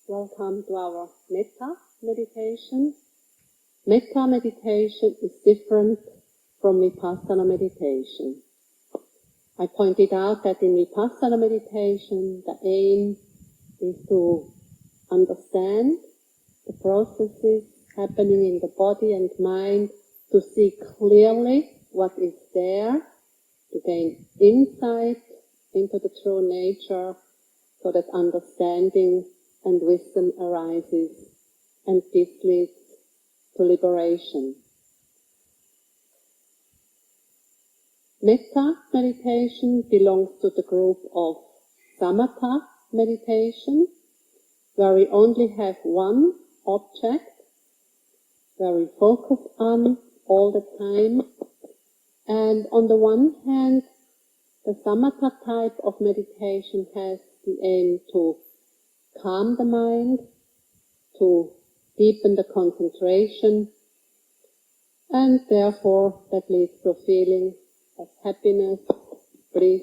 Welcome to our Metta meditation. Metta meditation is different from Vipassana meditation. I pointed out that in Vipassana meditation, the aim is to understand the processes happening in the body and mind, to see clearly what is there, to gain insight into the true nature, so that understanding and wisdom arises, and this leads to liberation. Metta meditation belongs to the group of samatha meditation, where we only have one object, where we focus on all the time. And on the one hand, the samatha type of meditation has the aim to calm the mind, to deepen the concentration, and therefore that leads to a feeling of happiness, bliss,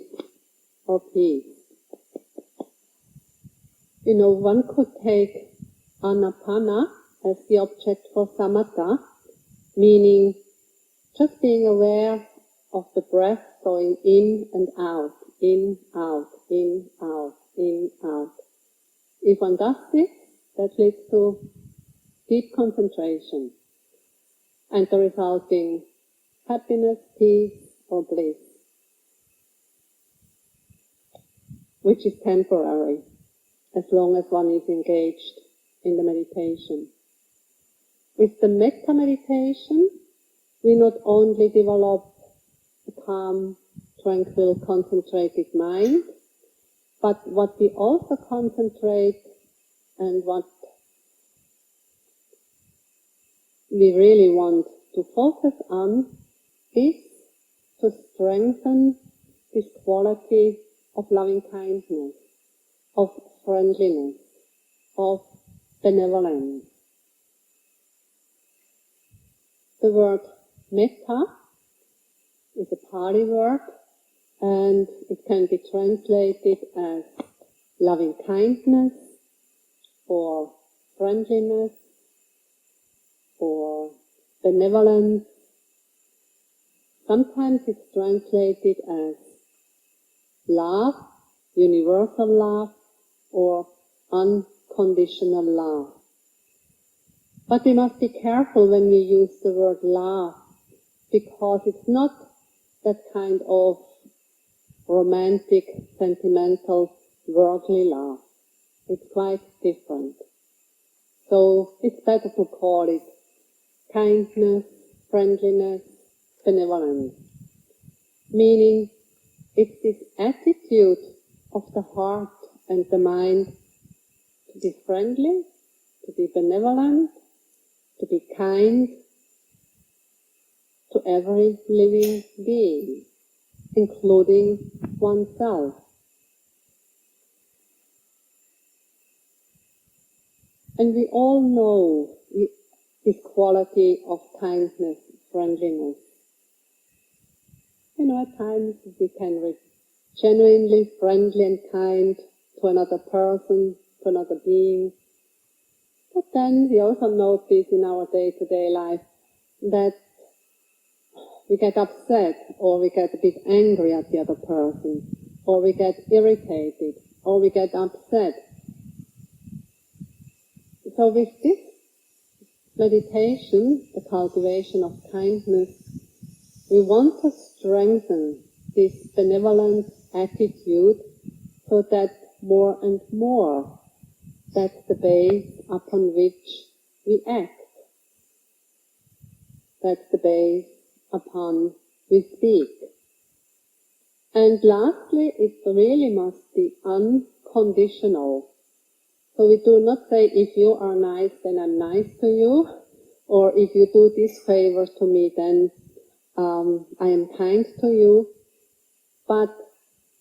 or peace. One could take anapana as the object for samatha, meaning just being aware of the breath going in and out, in, out, in, out, in, out. If one does this, that leads to deep concentration and the resulting happiness, peace, or bliss, which is temporary, as long as one is engaged in the meditation. With the Metta meditation, we not only develop a calm, tranquil, concentrated mind, but what we also concentrate and what we really want to focus on is to strengthen this quality of loving kindness, of friendliness, of benevolence. The word Metta is a Pali word, and it can be translated as loving kindness, or friendliness, or benevolence. Sometimes it's translated as love, universal love, or unconditional love. But we must be careful when we use the word love, because it's not that kind of romantic, sentimental, worldly love. It's quite different. So it's better to call it kindness, friendliness, benevolence. Meaning, it's this attitude of the heart and the mind to be friendly, to be benevolent, to be kind to every living being, including oneself. And we all know this quality of kindness, friendliness. At times we can be genuinely friendly and kind to another person, to another being. But then we also notice in our day-to-day life that we get upset, or we get a bit angry at the other person, or we get irritated, or we get upset. So with this meditation, the cultivation of kindness, we want to strengthen this benevolent attitude so that more and more that's the base upon which we act. That's the base upon we speak. And lastly, it really must be unconditional. So we do not say, if you are nice, then I'm nice to you, or if you do this favor to me, then I am kind to you. But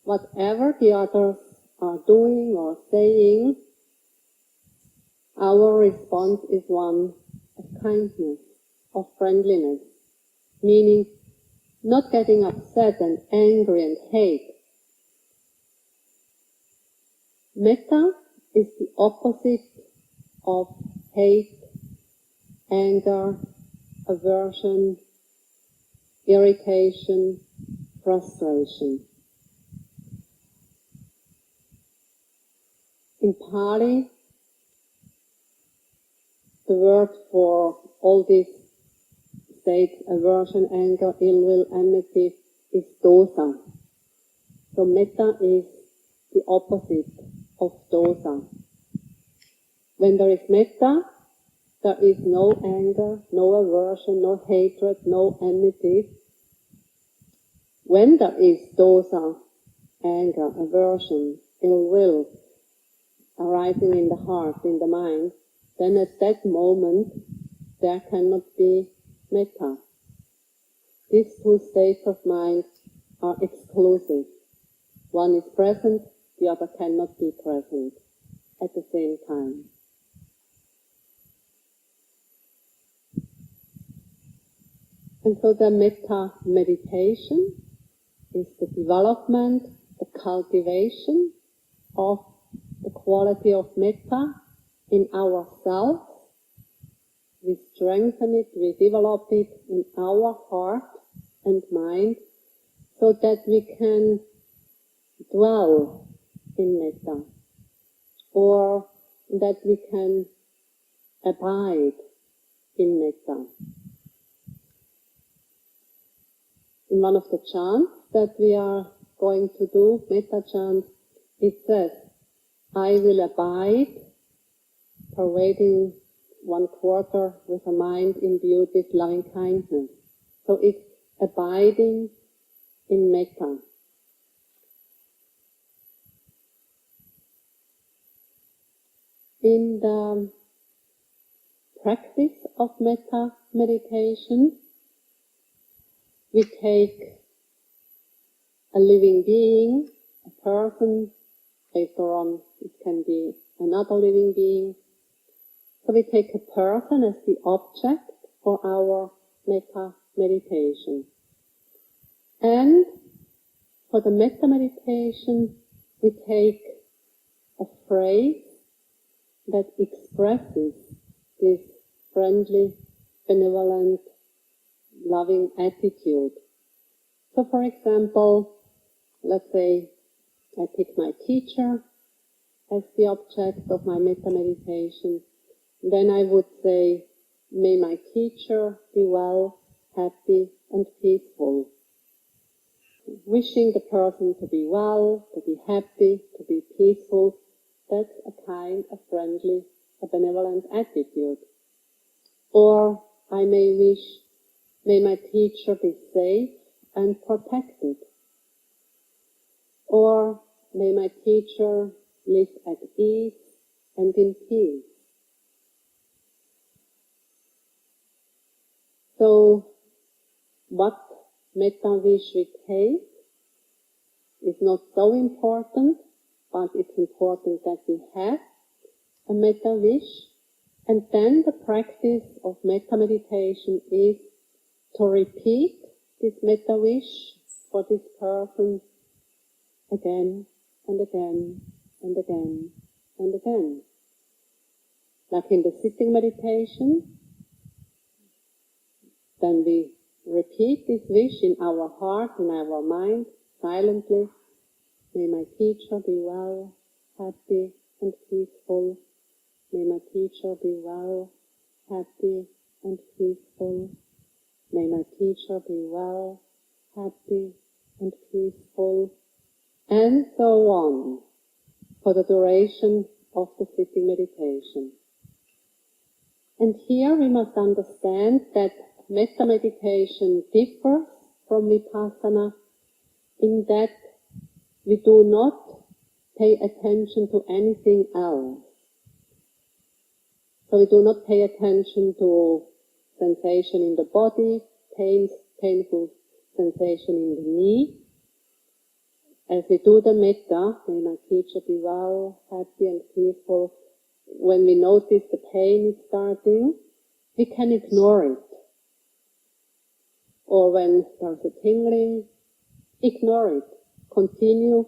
whatever the others are doing or saying, our response is one of kindness, of friendliness, meaning not getting upset and angry and hate. Metta is the opposite of hate, anger, aversion, irritation, frustration. In Pali, the word for all these states, aversion, anger, ill will, enmity, is dosa. So metta is the opposite of dosa. When there is metta, there is no anger, no aversion, no hatred, no enmity. When there is dosa, anger, aversion, ill will arising in the heart, in the mind, then at that moment there cannot be metta. These two states of mind are exclusive. One is present, the other cannot be present at the same time. And so the metta meditation is the development, the cultivation of the quality of metta in ourselves. We strengthen it, we develop it in our heart and mind so that we can dwell in metta, or that we can abide in metta. In one of the chants that we are going to do, metta chant, it says, I will abide, pervading 1/4 with a mind imbued with loving kindness. So it's abiding in metta. In the practice of metta meditation, we take a living being, a person, later on it can be another living being. So we take a person as the object for our metta meditation. And for the metta meditation, we take a phrase that expresses this friendly, benevolent, loving attitude. So for example, let's say I pick my teacher as the object of my metta meditation. Then I would say, may my teacher be well, happy and peaceful. Wishing the person to be well, to be happy, to be peaceful, that's a kind of friendly, a benevolent attitude. Or I may wish, may my teacher be safe and protected. Or may my teacher live at ease and in peace. So, what metta wish we take is not so important, but it's important that we have a metta wish. And then the practice of metta meditation is to repeat this metta wish for this person again and again and again and again. Like in the sitting meditation, then we repeat this wish in our heart, in our mind, silently. May my teacher be well, happy and peaceful. May my teacher be well, happy and peaceful. May my teacher be well, happy and peaceful. And so on, for the duration of the sitting meditation. And here we must understand that metta meditation differs from vipassana in that we do not pay attention to anything else. So we do not pay attention to sensation in the body, painful sensation in the knee. As we do the metta, may my teacher be well, happy and peaceful, when we notice the pain is starting, we can ignore it. Or when there's a tingling, ignore it. Continue,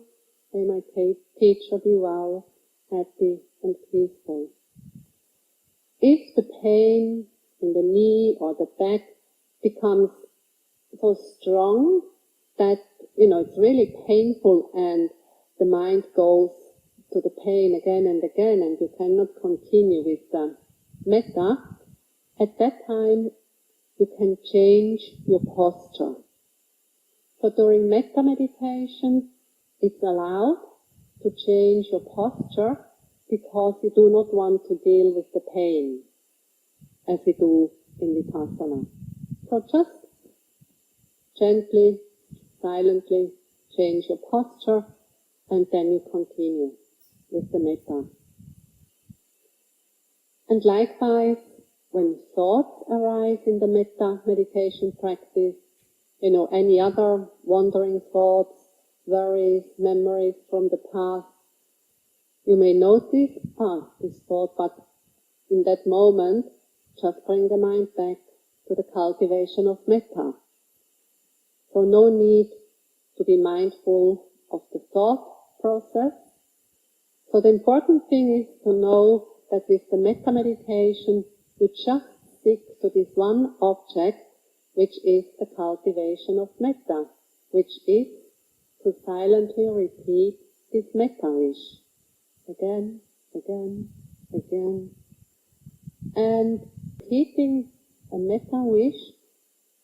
may my teacher be well, happy and peaceful. if the pain in the knee or the back becomes so strong that, it's really painful and the mind goes to the pain again and again and you cannot continue with the metta, at that time you can change your posture. So during metta meditation, it's allowed to change your posture because you do not want to deal with the pain as we do in Vipassana. So just gently, silently change your posture and then you continue with the metta. And likewise, when thoughts arise in the metta meditation practice, any other wandering thoughts, worries, memories from the past, you may notice, this thought, but in that moment, just bring the mind back to the cultivation of metta. So no need to be mindful of the thought process. So the important thing is to know that with the metta meditation, you just stick to this one object, which is the cultivation of metta, which is to silently repeat this metta wish. Again, again, again. And repeating a metta wish,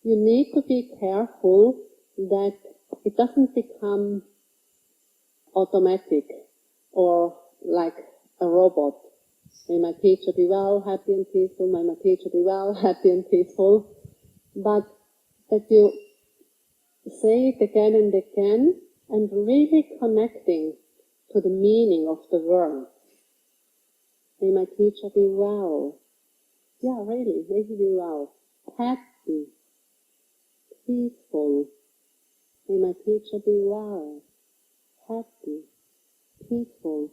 you need to be careful that it doesn't become automatic or like a robot. May my teacher be well, happy and peaceful. May my teacher be well, happy and peaceful. But that you say it again and again and really connecting to the meaning of the word. May my teacher be well. Yeah, really, may he be well. Happy, peaceful. May my teacher be well. Happy, peaceful.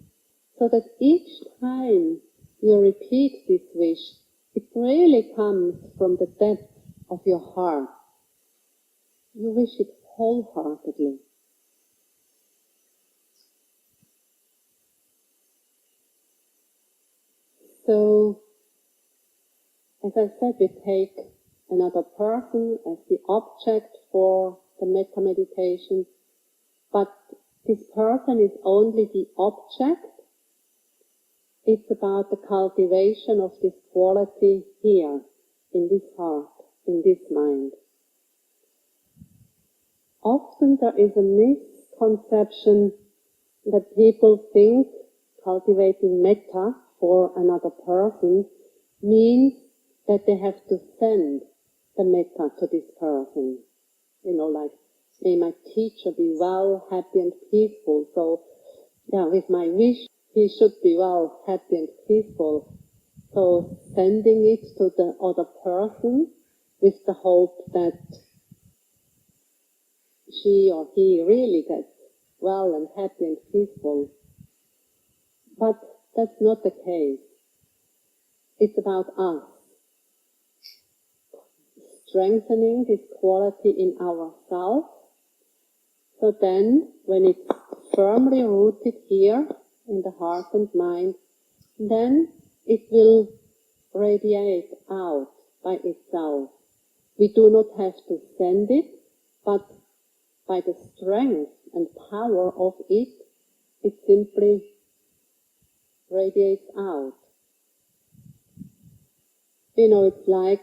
So that each time you repeat this wish, it really comes from the depth of your heart. You wish it wholeheartedly. So, as I said, we take another person as the object for the metta meditation, but this person is only the object. It's about the cultivation of this quality here, in this heart, in this mind. Often there is a misconception that people think cultivating metta for another person means that they have to send the metta to this person. Like, may my teacher be well, happy and peaceful. So, with my wish, he should be well, happy and peaceful. So, sending it to the other person with the hope that she or he really gets well and happy and peaceful. But that's not the case. It's about us. Strengthening this quality in ourselves. So then, when it's firmly rooted here in the heart and mind, then it will radiate out by itself. We do not have to send it, but by the strength and power of it, it simply radiates out. It's like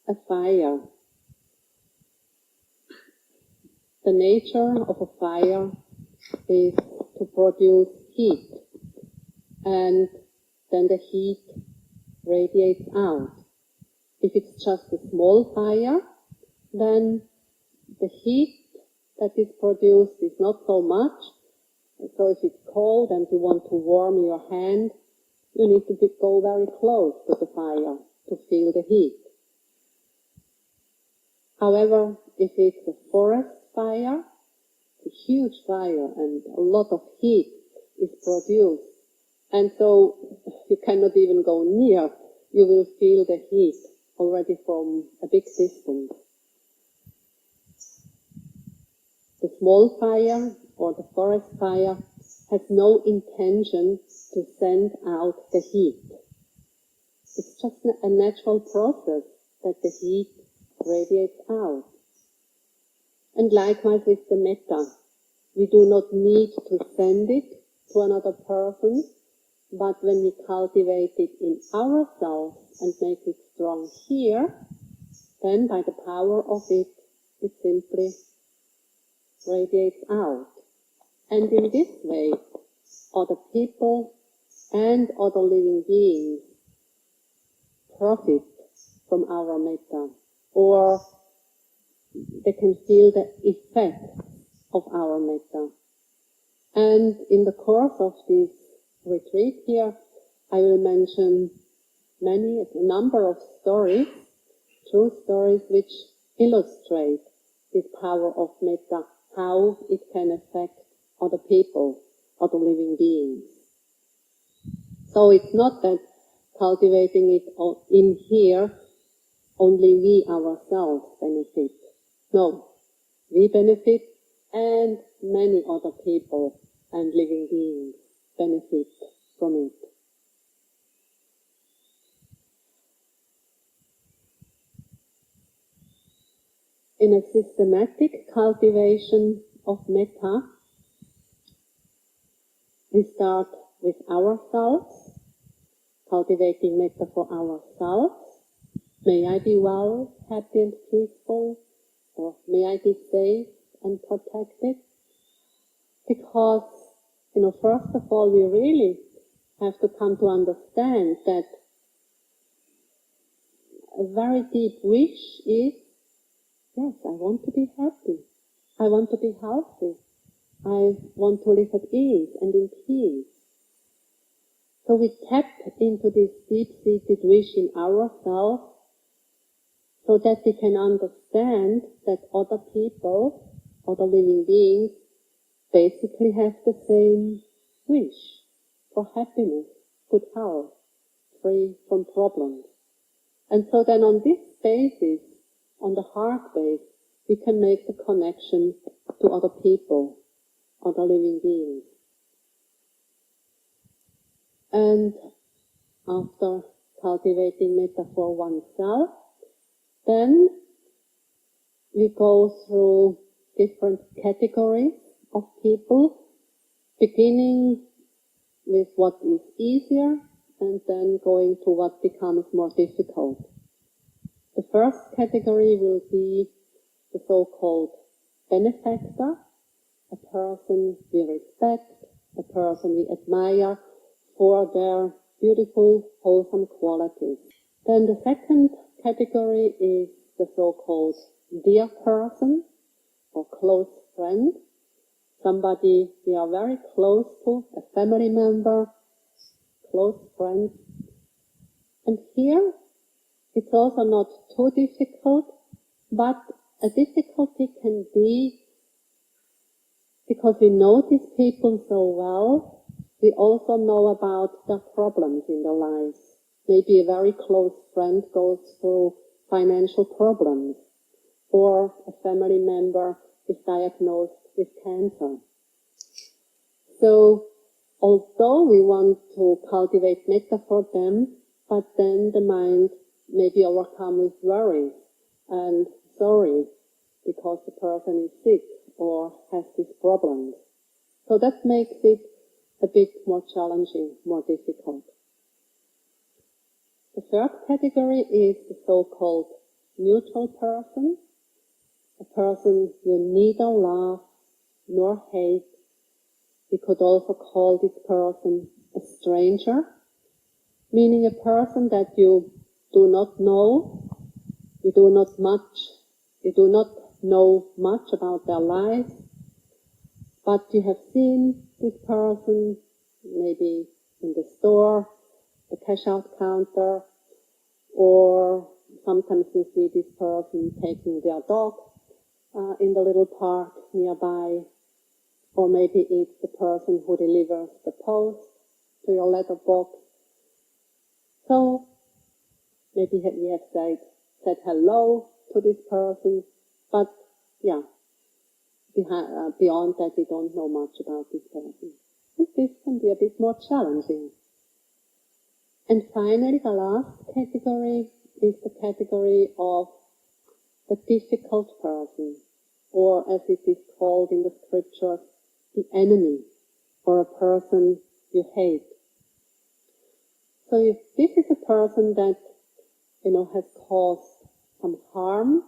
a fire. The nature of a fire is to produce heat, and then the heat radiates out. If it's just a small fire, then the heat that is produced is not so much. So if it's cold and you want to warm your hand, you need to go very close to the fire to feel the heat. However, if it's a forest fire, a huge fire and a lot of heat is produced, and so you cannot even go near, you will feel the heat already from a big distance. The small fire or the forest fire has no intention to send out the heat. It's just a natural process that the heat radiates out. And likewise with the metta, we do not need to send it to another person, but when we cultivate it in ourselves and make it strong here, then by the power of it, it simply radiates out. And in this way, other people and other living beings profit from our metta, or they can feel the effect of our metta. And in the course of this retreat here, I will mention a number of stories, true stories, which illustrate this power of metta, how it can affect other people, other living beings. So it's not that cultivating it in here, only we ourselves benefit. No, we benefit and many other people and living beings benefit from it. In a systematic cultivation of metta, we start with ourselves, cultivating metta for ourselves. May I be well, happy and peaceful, or may I be safe and protected? Because, first of all, we really have to come to understand that a very deep wish is, yes, I want to be happy. I want to be healthy. I want to live at ease and in peace. So we tap into this deep-seated wish in ourselves so that we can understand that other people, other living beings, basically have the same wish for happiness, good health, free from problems. And so then on this basis, on the heart base, we can make the connection to other people, other living beings. And after cultivating metta for oneself, then we go through different categories of people, beginning with what is easier and then going to what becomes more difficult. The first category will be the so-called benefactor, a person we respect, a person we admire for their beautiful, wholesome qualities. Then the second category is the so-called dear person or close friend, somebody we are very close to, a family member, close friend. And here it's also not too difficult, but a difficulty can be because we know these people so well, we also know about their problems in their lives. Maybe a very close friend goes through financial problems, or a family member is diagnosed with cancer. So, although we want to cultivate metta for them, but then the mind may be overcome with worries and sorry because the person is sick or has these problems. So that makes it a bit more challenging, more difficult. The third category is the so-called neutral person, a person you neither love nor hate. We could also call this person a stranger, meaning a person that you do not know, you do not know much about their lives, but you have seen this person maybe in the store, the cash out counter, or sometimes you see this person taking their dog in the little park nearby, or maybe it's the person who delivers the post to your letterbox. So maybe we have said hello to this person, but yeah, beyond that we don't know much about this person. And this can be a bit more challenging. And finally, the last category is the category of the difficult person, or as it is called in the scriptures, the enemy, or a person you hate. So if this is a person that, has caused some harm,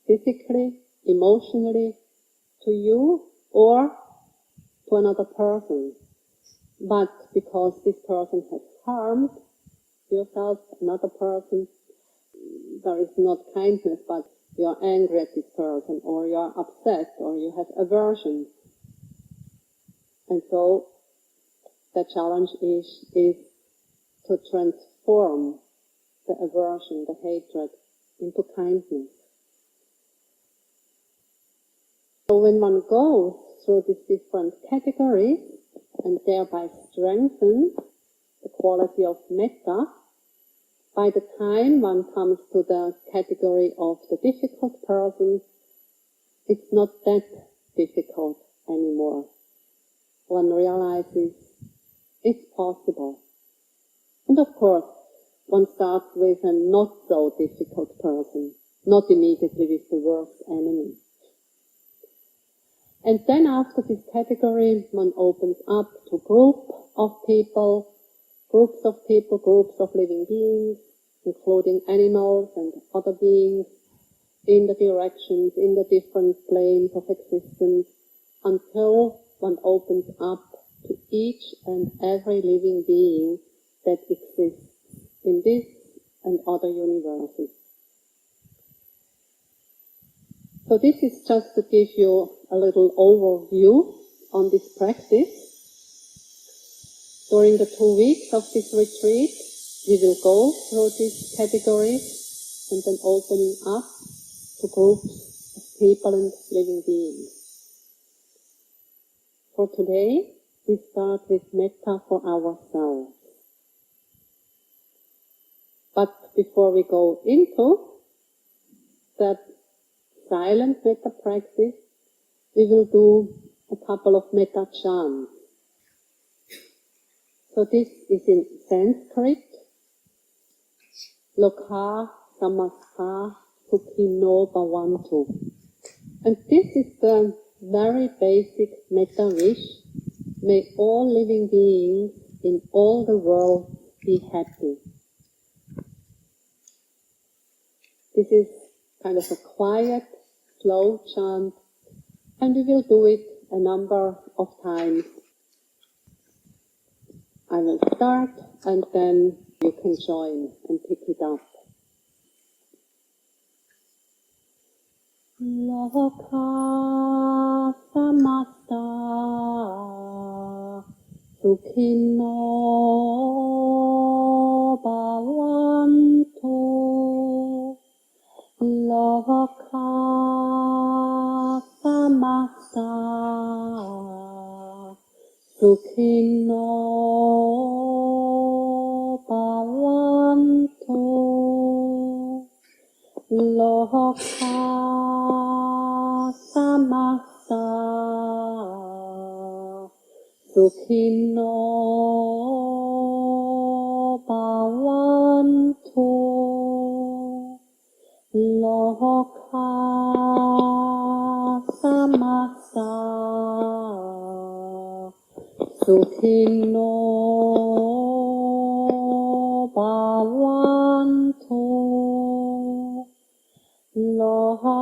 physically, emotionally, to you, or to another person, but because this person has harmed yourself, another person, there is not kindness, but you are angry at this person, or you are upset, or you have aversion. And so the challenge is to transform the aversion, the hatred, into kindness. So when one goes through these different categories and thereby strengthens the quality of metta, by the time one comes to the category of the difficult person, it's not that difficult anymore. One realizes it's possible. And of course, one starts with a not so difficult person, not immediately with the worst enemy. And then after this category, one opens up to groups of living beings, including animals and other beings, in the directions, in the different planes of existence, until one opens up to each and every living being that exists in this and other universes. So this is just to give you a little overview on this practice. During the 2 weeks of this retreat, we will go through these categories and then opening up to groups of people and living beings. For today, we start with metta for ourselves. But before we go into that silent metta practice, we will do a couple of metta chants. So this is in Sanskrit. Loka samasta sukhino bhavantu. And this is the very basic metta wish. May all living beings in all the world be happy. This is kind of a quiet, slow chant, and we will do it a number of times. I will start, and then you can join and pick it up. Loka samasta sukhino bhavantu. Loka samasta sukhino bhavantu. Loka samasta sukhino bhavantu. Loka samasta sukhino bhavantu. Loka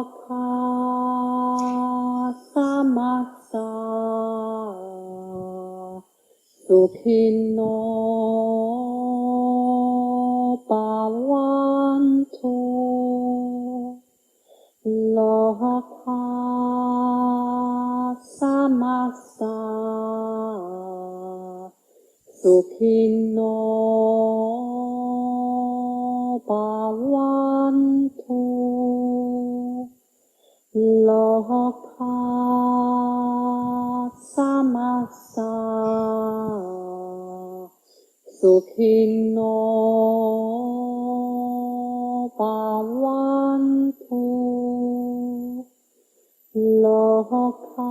samasta sukhino bhavantu. Loka samasta sukhino bhavantu. Loka samasta sukhino bhavantu. Loka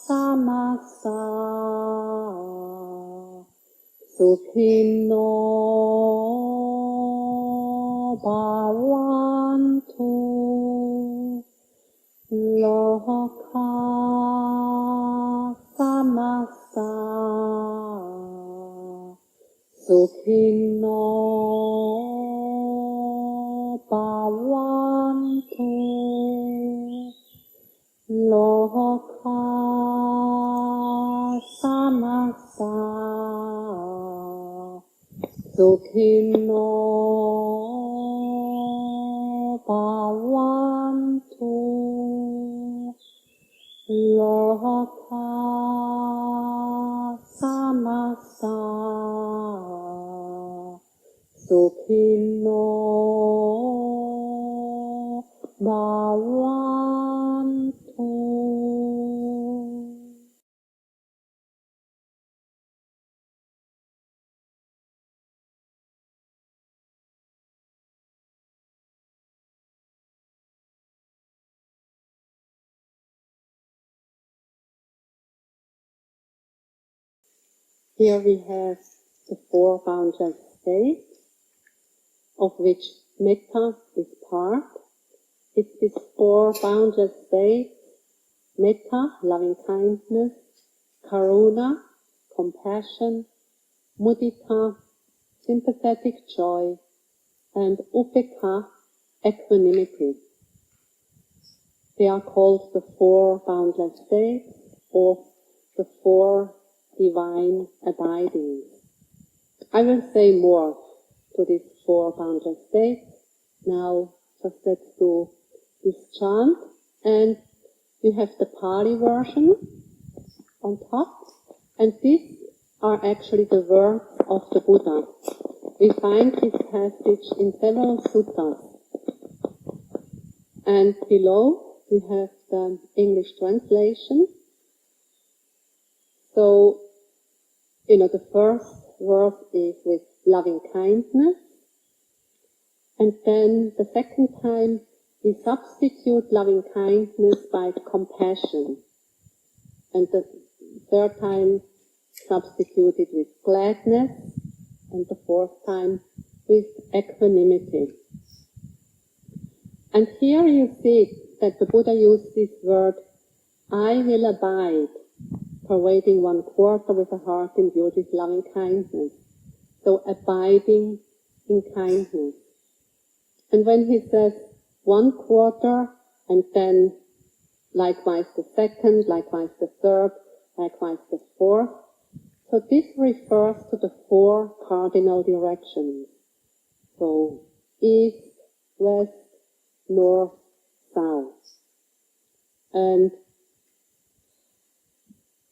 samasta sukhino Sukhino bhavantu loka samasta Sukhino bhavantu loka samasta Sukhino bhavantu loka samasta Sukhino bhavantu. Here we have the four boundless states, of which Metta is part. It's these four boundless states: Metta, loving kindness; Karuna, compassion; Mudita, sympathetic joy; and Upekkha, equanimity. They are called the four boundless states, or the four divine abidings. I will say more to these four boundless states. Now, just let's do this chant, and you have the Pali version on top, and these are actually the words of the Buddha. We find this passage in several suttas, and below we have the English translation. So, the first verse is with loving kindness, and then the second time we substitute loving kindness by compassion, and the third time substituted with gladness, and the fourth time with equanimity. And here you see that the Buddha used this word, I will abide, pervading 1/4 with a heart imbued with loving kindness. So abiding in kindness. And when he says 1/4, and then likewise the second, likewise the third, likewise the fourth, so this refers to the four cardinal directions. So east, west, north, south. And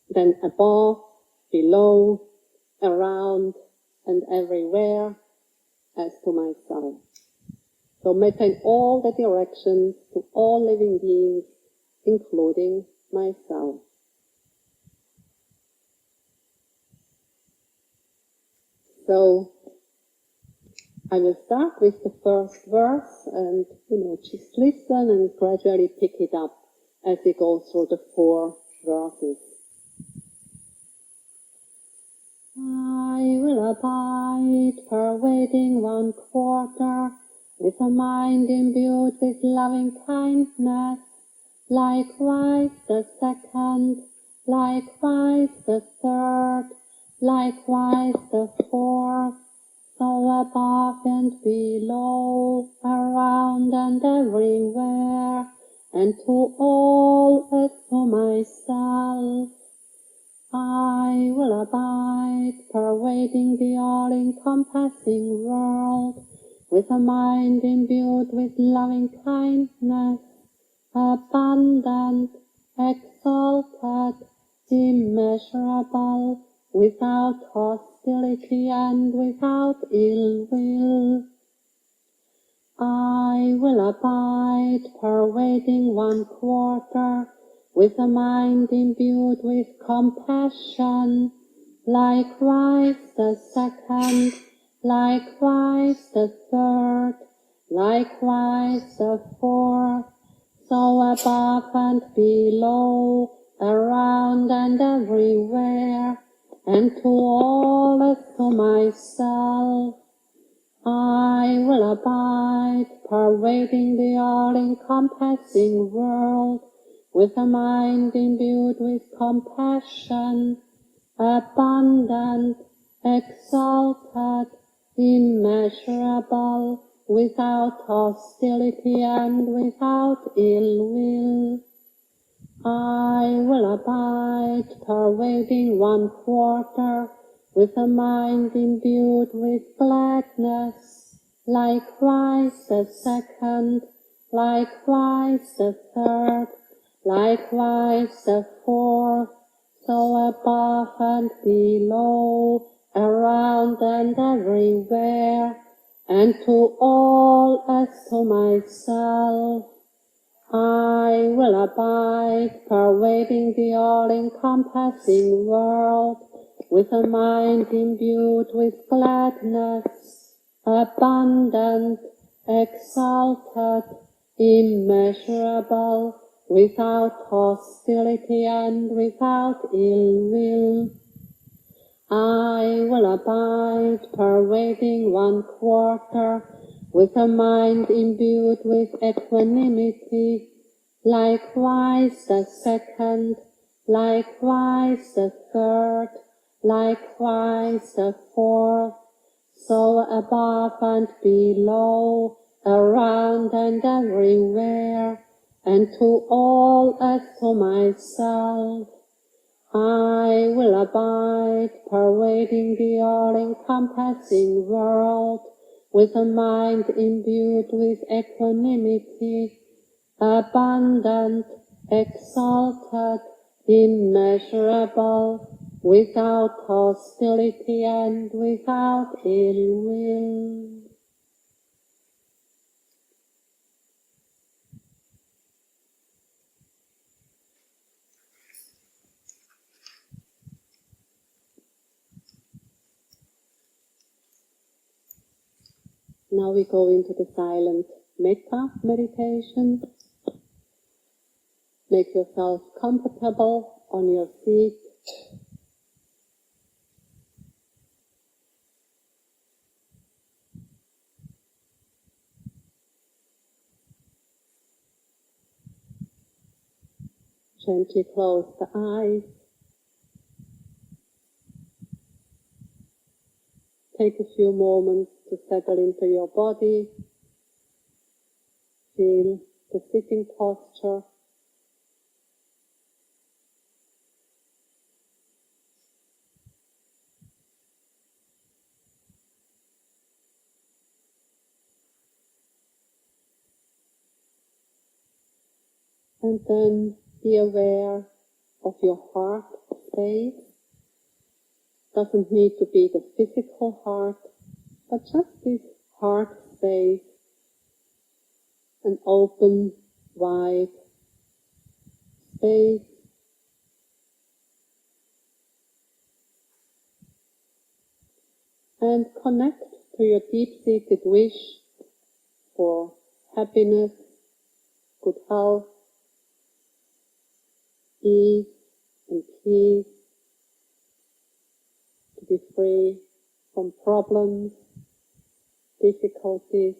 then above, below, around, and everywhere, as to myself. So metta in all the directions, to all living beings, including myself. So, I will start with the first verse, and, just listen and gradually pick it up as we go through the four verses. I will abide, pervading 1/4, with a mind imbued with loving kindness, likewise the second, likewise the third, likewise the fourth, so above and below, around and everywhere, and to all as to myself. I will abide, pervading the all-encompassing world, with a mind imbued with loving kindness, abundant, exalted, immeasurable, without hostility and without ill will. I will abide, pervading 1/4, with a mind imbued with compassion, likewise the second, likewise the third, likewise the fourth, so above and below, around and everywhere, and to all as to myself. I will abide, pervading the all-encompassing world, with a mind imbued with compassion, abundant, exalted, immeasurable, without hostility and without ill will. I will abide, pervading 1/4, with a mind imbued with gladness, likewise the 2nd, likewise the 3rd, likewise the 4th, so above and below, around and everywhere, and to all as to myself. I will abide, pervading the all-encompassing world, with a mind imbued with gladness, abundant, exalted, immeasurable, without hostility and without ill will. I will abide, pervading 1/4, with a mind imbued with equanimity, likewise the 2nd, likewise the 3rd, likewise the 4th, so above and below, around and everywhere, and to all as to myself. I will abide, pervading the all-encompassing world, with a mind imbued with equanimity, abundant, exalted, immeasurable, without hostility and without ill will. Now we go into the silent Metta meditation. Make yourself comfortable on your feet. Gently close the eyes. Take a few moments to settle into your body. Feel the sitting posture. And then be aware of your heart space. Doesn't need to be the physical heart, but just this heart space, an open, wide space. And connect to your deep-seated wish for happiness, good health, ease and peace, to be free from problems, difficulties.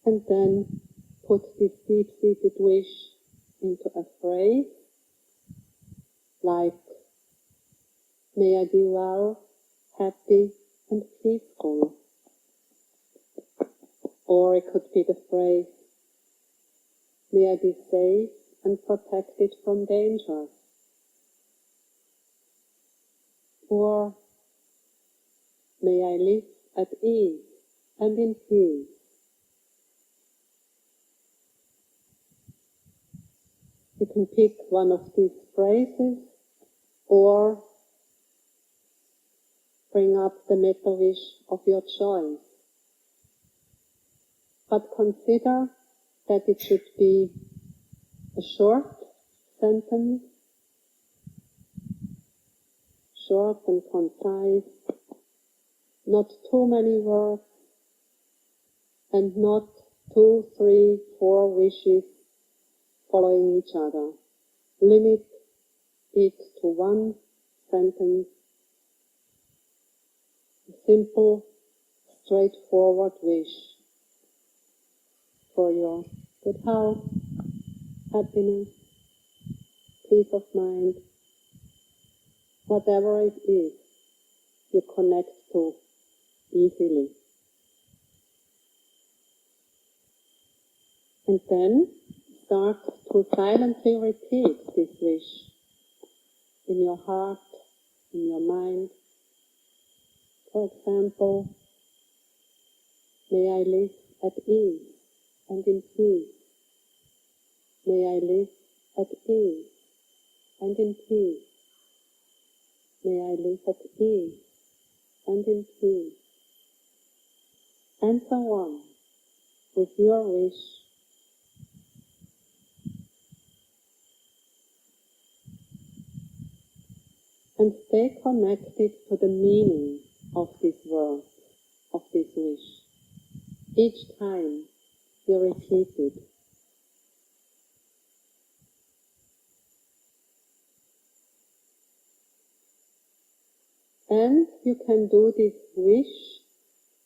And then put this deep-seated wish into a phrase, like, may I be well, happy and peaceful. Or it could be the phrase, may I be safe and protected from danger. Or may I live at ease and in peace. You can pick one of these phrases or bring up the metta wish of your choice. But consider that it should be a short sentence, short and concise, not too many words, and not 2, 3, 4 wishes following each other. Limit it to one sentence, a simple, straightforward wish for your good health, happiness, peace of mind, whatever it is you connect to easily. And then start to silently repeat this wish in your heart, in your mind. For example, may I live at ease and in peace. May I live at ease and in peace. May I live at ease and in peace. And so on, with your wish. And stay connected to the meaning of this word, of this wish. Each time you repeat it. And you can do this wish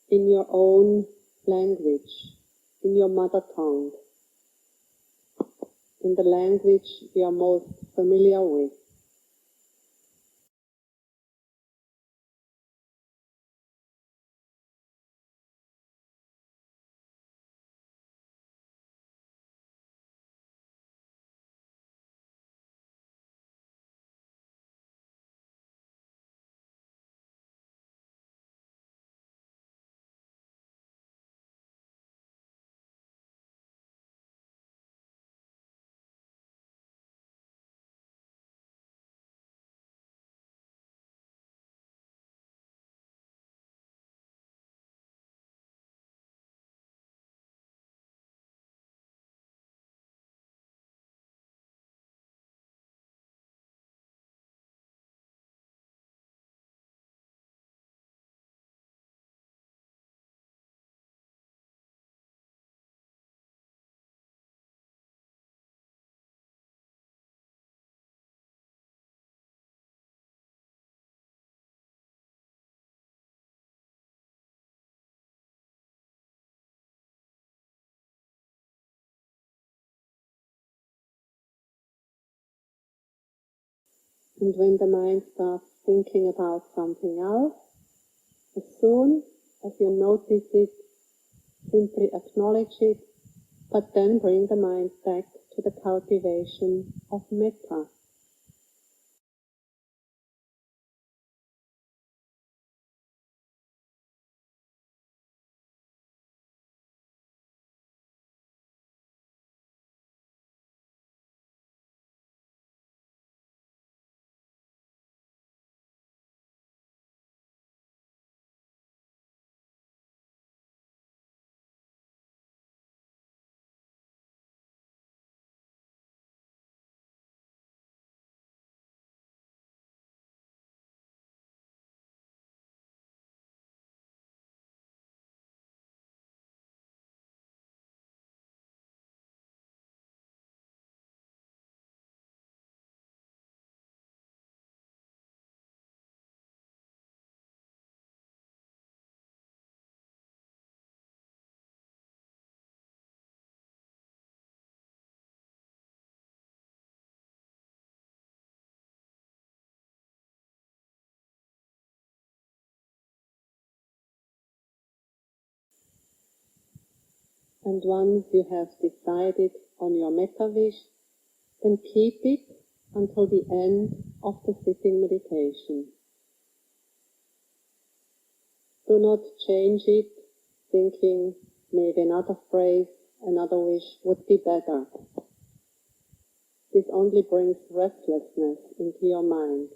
in your own language, in your mother tongue, in the language you are most familiar with. And when the mind starts thinking about something else, as soon as you notice it, simply acknowledge it, but then bring the mind back to the cultivation of metta. And once you have decided on your metta wish, then keep it until the end of the sitting meditation. Do not change it, thinking maybe another phrase, another wish would be better. This only brings restlessness into your mind.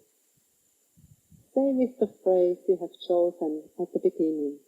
Stay with the phrase you have chosen at the beginning.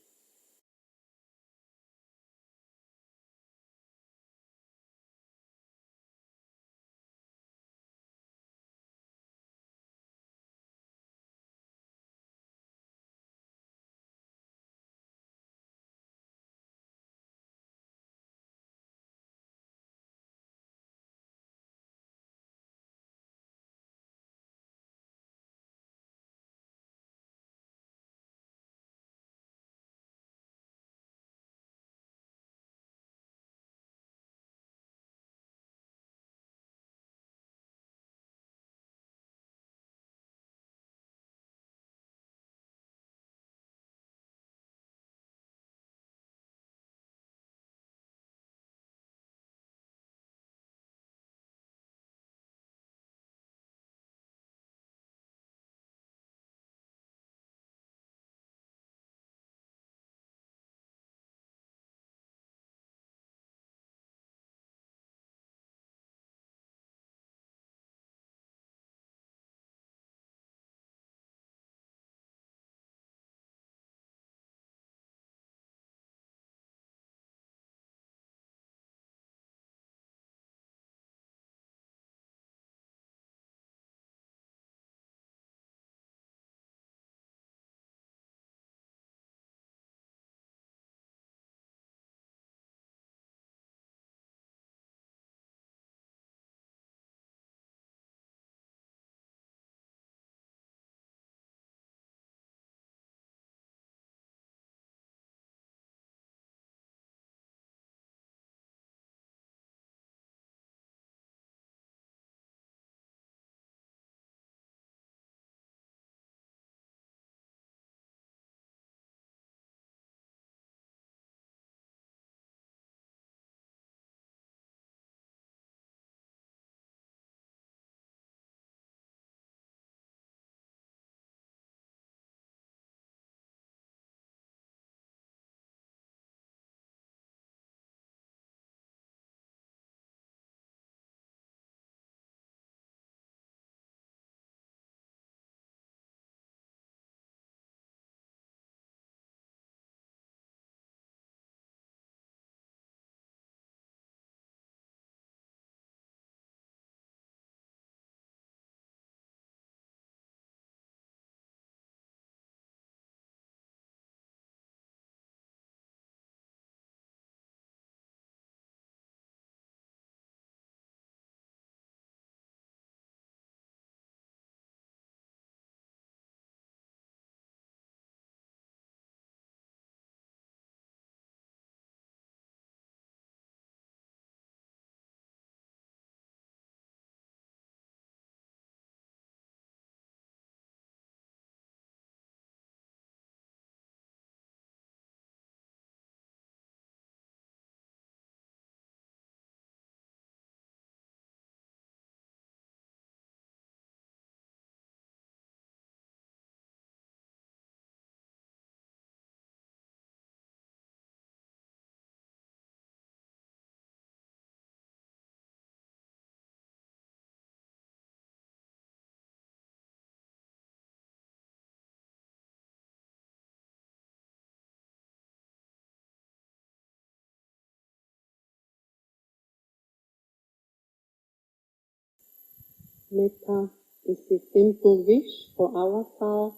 Metta is this simple wish for ourselves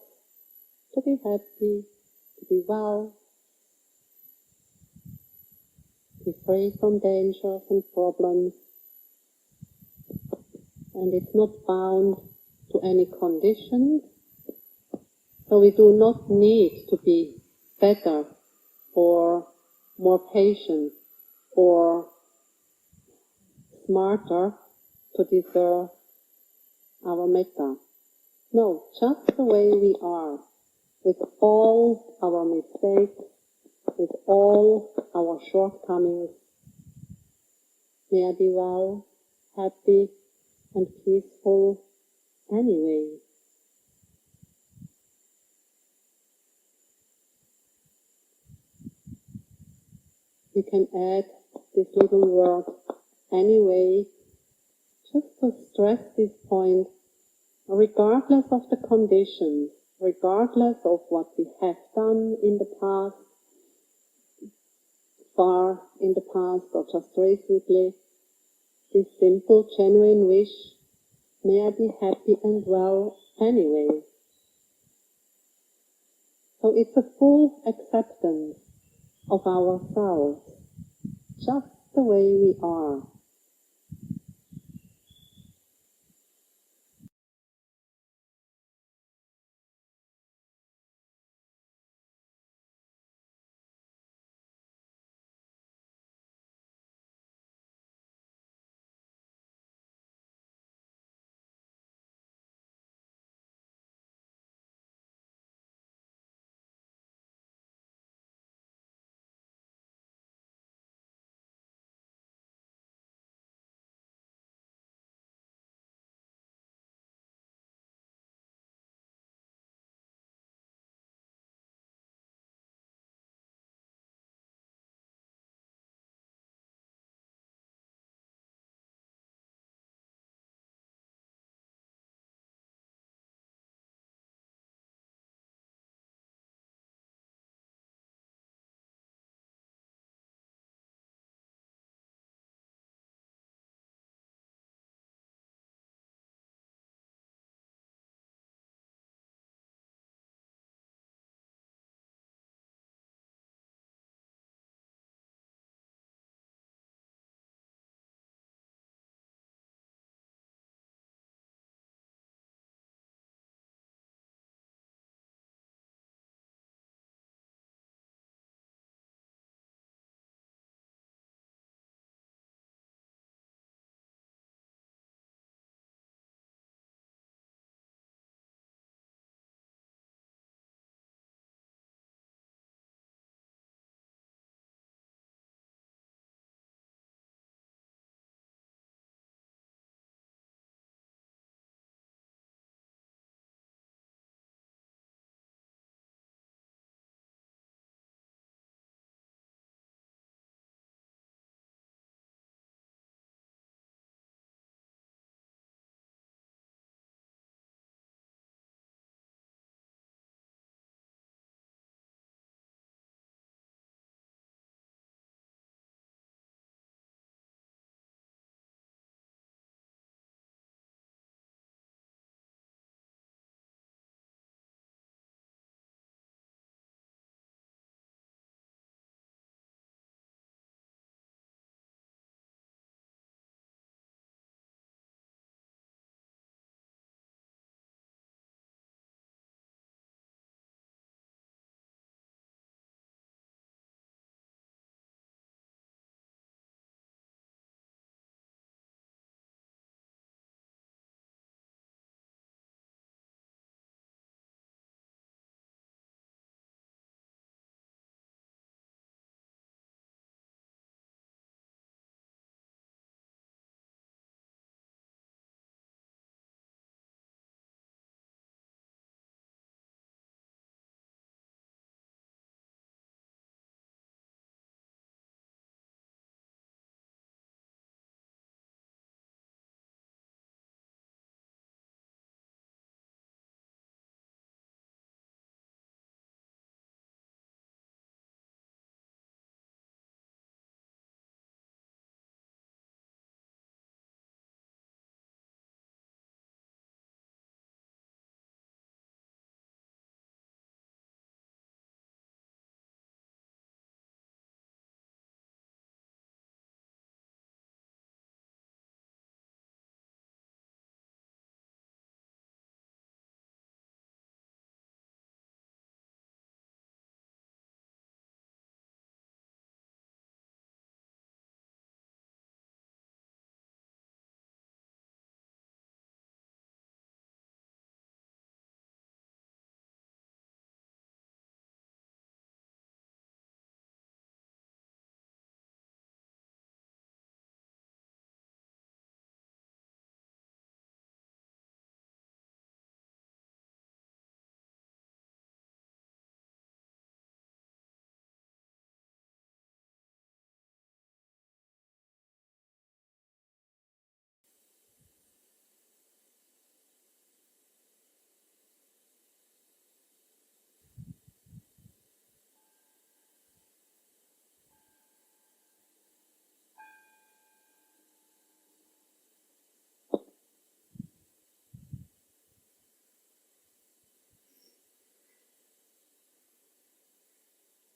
to be happy, to be well, be free from dangers and problems, and it's not bound to any conditions, so we do not need to be better or more patient or smarter to deserve our metta. No, just the way we are, with all our mistakes, with all our shortcomings. May I be well, happy and peaceful anyway. We can add this little word anyway, just to stress this point, regardless of the conditions, regardless of what we have done in the past, far in the past or just recently, this simple, genuine wish, may I be happy and well anyway. So it's a full acceptance of ourselves, just the way we are.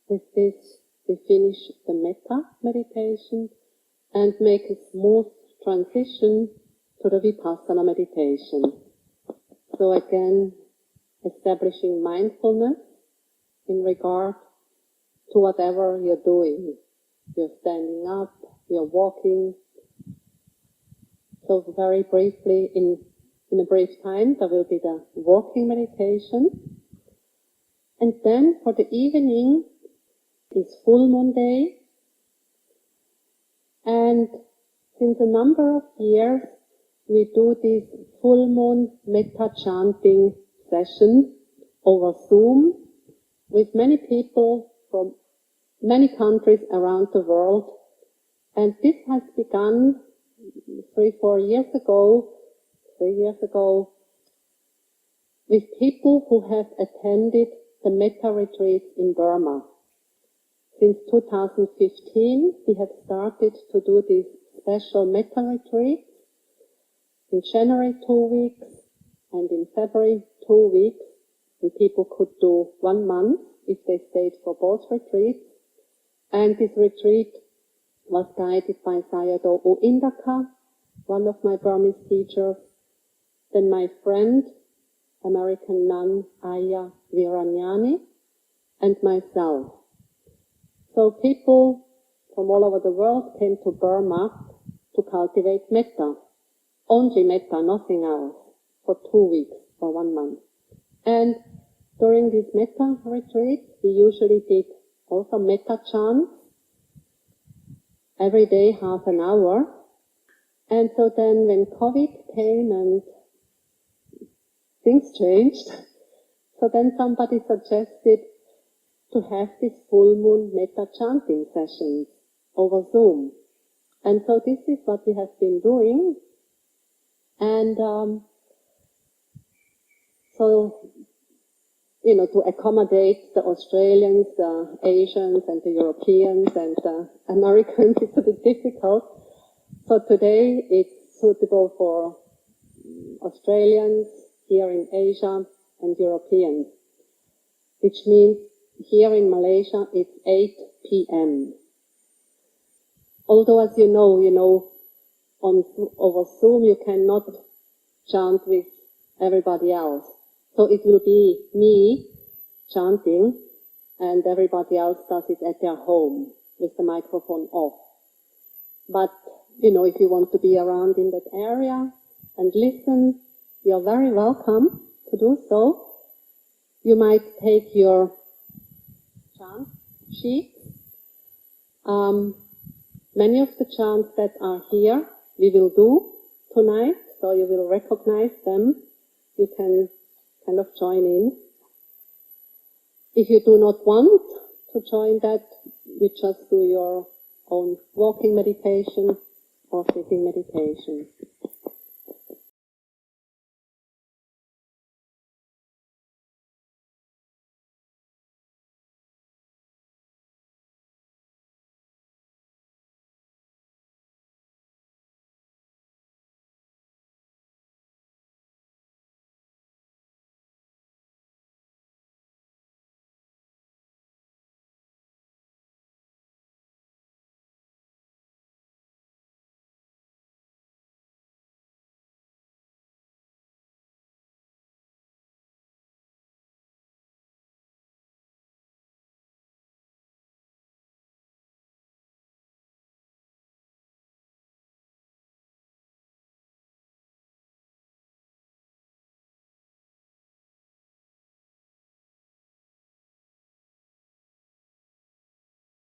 With this, we finish the Metta meditation and make a smooth transition to the Vipassana meditation. So again, establishing mindfulness in regard to whatever you're doing. You're standing up, you're walking. So very briefly, in a brief time, there will be the walking meditation. And then for the evening is full moon day. And since a number of years, we do this full moon metta chanting session over Zoom with many people from many countries around the world. And this has begun 3 years ago, with people who have attended the Metta retreats in Burma. Since 2015, we have started to do these special Metta retreats. In January 2 weeks, and in February 2 weeks, and people could do 1 month if they stayed for both retreats. And this retreat was guided by Sayadaw U Indaka, one of my Burmese teachers, then my friend, American nun Aya Viranyani, and myself. So people from all over the world came to Burma to cultivate Metta. Only Metta, nothing else, for 2 weeks, for 1 month. And during this Metta retreat, we usually did also Metta chants, every day half an hour. And so then when COVID came and things changed, so then somebody suggested to have this full moon Metta chanting sessions over Zoom. And so this is what we have been doing. And so, to accommodate the Australians, the Asians, and the Europeans, and the Americans, it's a bit difficult. So today it's suitable for Australians here in Asia and Europeans, which means here in Malaysia it's 8 p.m. Although, as you know, over Zoom you cannot chant with everybody else. So it will be me chanting and everybody else does it at their home with the microphone off. But, if you want to be around in that area and listen, you're very welcome to do so. You might take your chant sheet. Many of the chants that are here we will do tonight, so you will recognize them. You can kind of join in. If you do not want to join that, you just do your own walking meditation or sitting meditation.